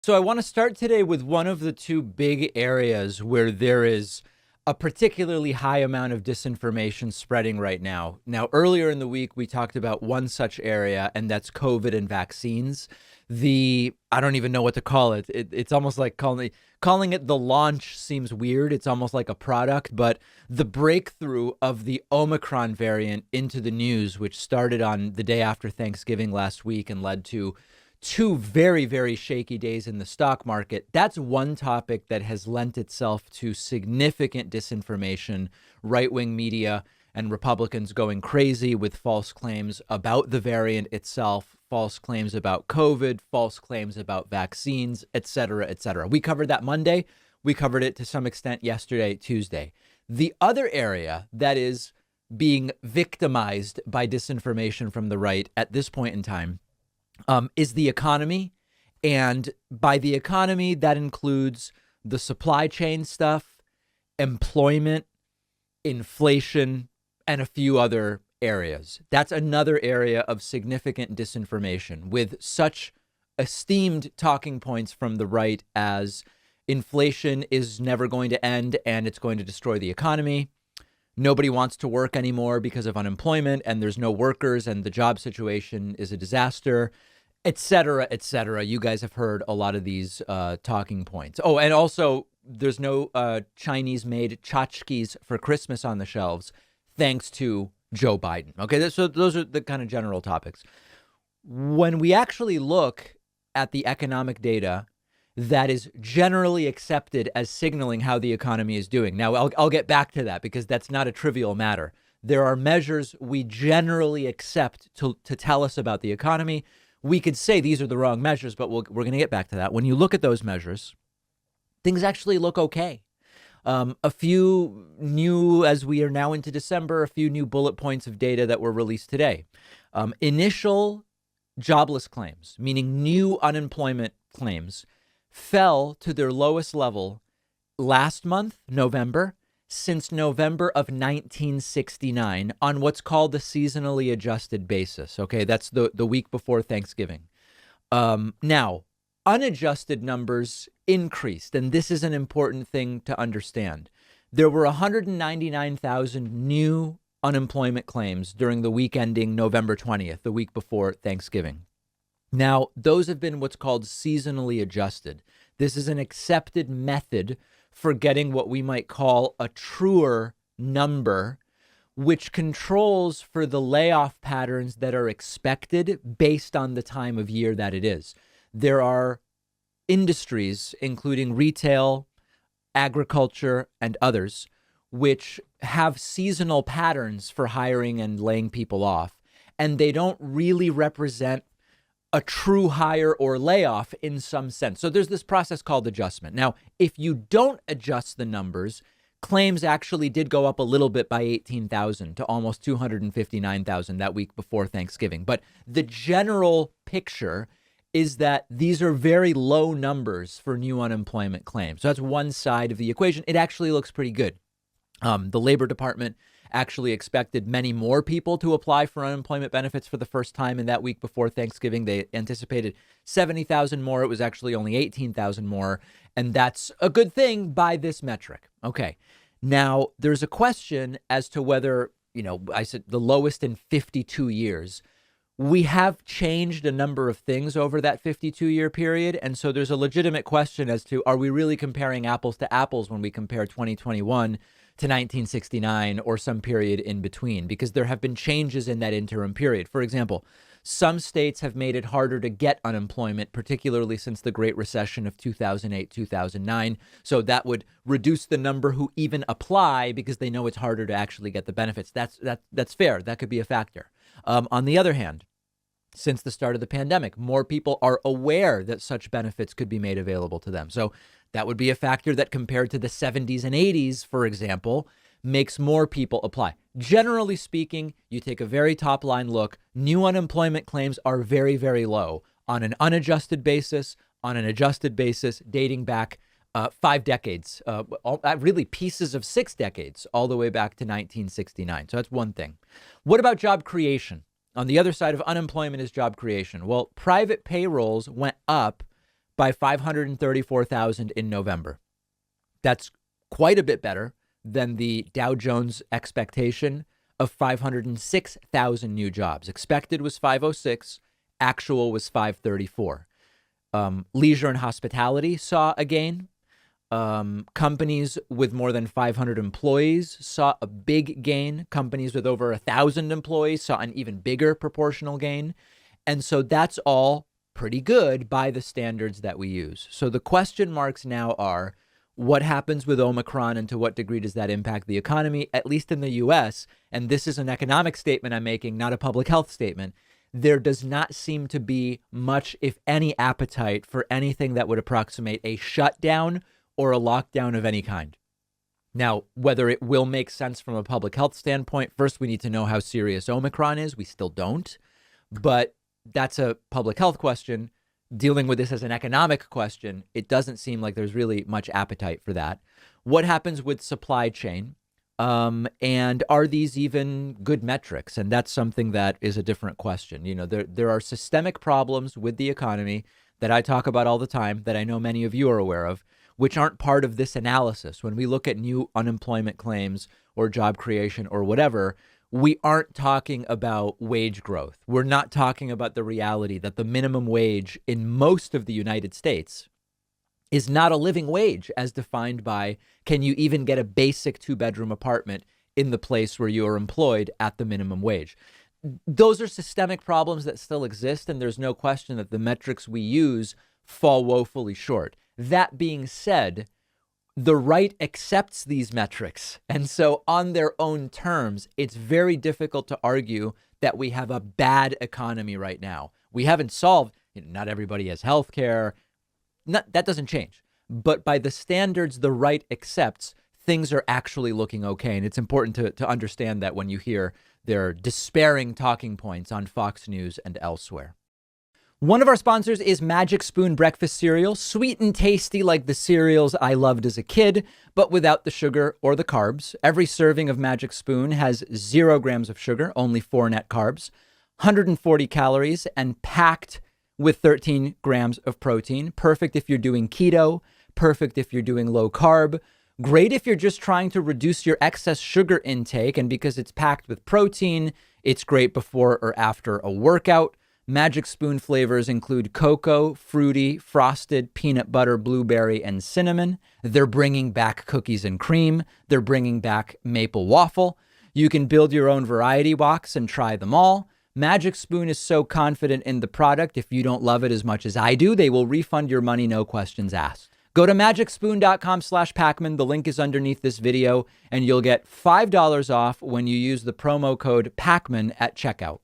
So I want to start today with one of the two big areas where there is a particularly high amount of disinformation spreading right now. Now, earlier in the week, we talked about one such area, and that's COVID and vaccines. I don't even know what to call it. It's almost like calling it the launch seems weird. It's almost like a product, but the breakthrough of the Omicron variant into the news, which started on the day after Thanksgiving last week and led to two very, very shaky days in the stock market. That's one topic that has lent itself to significant disinformation, right-wing media and Republicans going crazy with false claims about the variant itself, false claims about COVID, false claims about vaccines, et cetera, et cetera. We covered that Monday. We covered it to some extent yesterday, Tuesday. The other area that is being victimized by disinformation from the right at this point in time is the economy. And by the economy, that includes the supply chain stuff, employment, inflation, and a few other areas. That's another area of significant disinformation with such esteemed talking points from the right as inflation is never going to end and it's going to destroy the economy. Nobody wants to work anymore because of unemployment and there's no workers and the job situation is a disaster, et cetera, et cetera. You guys have heard a lot of these talking points. Oh, and also there's no Chinese-made tchotchkes for Christmas on the shelves, thanks to Joe Biden. Okay, so those are the kind of general topics. When we actually look at the economic data that is generally accepted as signaling how the economy is doing. Now, I'll get back to that because that's not a trivial matter. There are measures we generally accept to tell us about the economy. We could say these are the wrong measures, but we're going to get back to that. When you look at those measures, things actually look okay. A few new, as we are now into December, a few new bullet points of data that were released today. Initial jobless claims, meaning new unemployment claims, fell to their lowest level last month, November, since November of 1969 on what's called the seasonally adjusted basis. Okay, that's the week before Thanksgiving. Now, unadjusted numbers increased, and this is an important thing to understand. There were 199,000 new unemployment claims during the week ending November 20th, the week before Thanksgiving. Now, those have been what's called seasonally adjusted. This is an accepted method for getting what we might call a truer number, which controls for the layoff patterns that are expected based on the time of year that it is. There are industries, including retail, agriculture, and others, which have seasonal patterns for hiring and laying people off, and they don't really represent a true hire or layoff in some sense. So there's this process called adjustment. Now, if you don't adjust the numbers, claims actually did go up a little bit by 18,000 to almost 259,000 that week before Thanksgiving. But the general picture is that these are very low numbers for new unemployment claims. So that's one side of the equation. It actually looks pretty good. The Labor Department actually expected many more people to apply for unemployment benefits for the first time in that week before Thanksgiving. They anticipated 70,000 more. It was actually only 18,000 more. And that's a good thing by this metric. Okay. Now, there's a question as to whether, I said the lowest in 52 years. We have changed a number of things over that 52-year period. And so there's a legitimate question as to, are we really comparing apples to apples when we compare 2021 to 1969 or some period in between, because there have been changes in that interim period. For example, some states have made it harder to get unemployment, particularly since the Great Recession of 2008, 2009. So that would reduce the number who even apply because they know it's harder to actually get the benefits. That's fair. That could be a factor. On the other hand, since the start of the pandemic, more people are aware that such benefits could be made available to them. So that would be a factor that, compared to the 70s and 80s, for example, makes more people apply. Generally speaking, you take a very top line look, new unemployment claims are very, very low on an unadjusted basis, on an adjusted basis, dating back 5 decades, really pieces of 6 decades, all the way back to 1969. So that's one thing. What about job creation? On the other side of unemployment is job creation. Well, private payrolls went up by 534,000 in November. That's quite a bit better than the Dow Jones expectation of 506,000 new jobs. Expected was 506, actual was 534. Leisure and hospitality saw a gain. Companies with more than 500 employees saw a big gain. Companies with over 1,000 employees saw an even bigger proportional gain. And so that's all pretty good by the standards that we use. So the question marks now are, what happens with Omicron and to what degree does that impact the economy, at least in the US? And this is an economic statement I'm making, not a public health statement. There does not seem to be much, if any, appetite for anything that would approximate a shutdown or a lockdown of any kind. Now, whether it will make sense from a public health standpoint, first we need to know how serious Omicron is. We still don't, but that's a public health question. Dealing with this as an economic question, it doesn't seem like there's really much appetite for that. What happens with supply chain? And are these even good metrics? And that's something that is a different question. You know, there are systemic problems with the economy that I talk about all the time that I know many of you are aware of, which aren't part of this analysis. When we look at new unemployment claims or job creation or whatever, we aren't talking about wage growth. We're not talking about the reality that the minimum wage in most of the United States is not a living wage as defined by, can you even get a basic 2-bedroom apartment in the place where you are employed at the minimum wage? Those are systemic problems that still exist, and there's no question that the metrics we use fall woefully short. That being said, the right accepts these metrics. And so on their own terms, it's very difficult to argue that we have a bad economy right now. We haven't solved, not everybody has health care. That doesn't change. But by the standards the right accepts, things are actually looking okay. And it's important to understand that when you hear their despairing talking points on Fox News and elsewhere. One of our sponsors is Magic Spoon breakfast cereal, sweet and tasty like the cereals I loved as a kid, but without the sugar or the carbs. Every serving of Magic Spoon has 0 grams of sugar, only 4 net carbs, 140 calories, and packed with 13 grams of protein. Perfect if you're doing keto, perfect if you're doing low carb, great if you're just trying to reduce your excess sugar intake. And because it's packed with protein, it's great before or after a workout. Magic Spoon flavors include cocoa, fruity, frosted, peanut butter, blueberry, and cinnamon. They're bringing back cookies and cream. They're bringing back maple waffle. You can build your own variety box and try them all. Magic Spoon is so confident in the product, if you don't love it as much as I do, they will refund your money, no questions asked. Go to magicspoon.com/Pacman. The link is underneath this video, and you'll get $5 off when you use the promo code Pacman at checkout.